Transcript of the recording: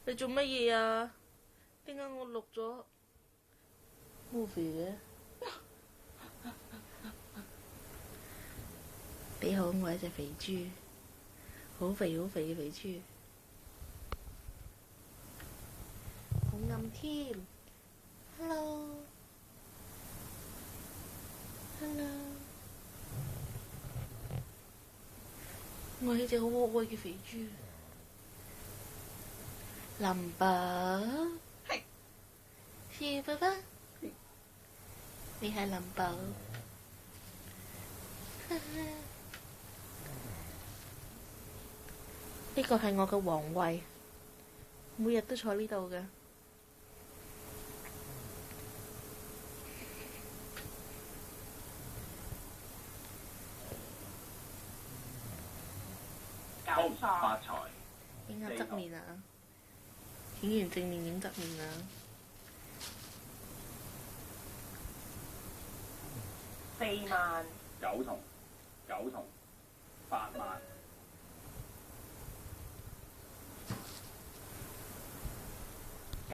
你做乜嘢啊？點解我錄咗 movie 嘅？你好，我係隻肥豬，好肥好肥嘅肥豬，好暗添。Hello，Hello，我係隻好可愛嘅肥豬。林寶，係，小爸爸，你係林寶。呢個係我嘅皇位，每日都坐呢度嘅。恭喜發財！影下側面啊！影完正面影側面啊4萬9筒8萬。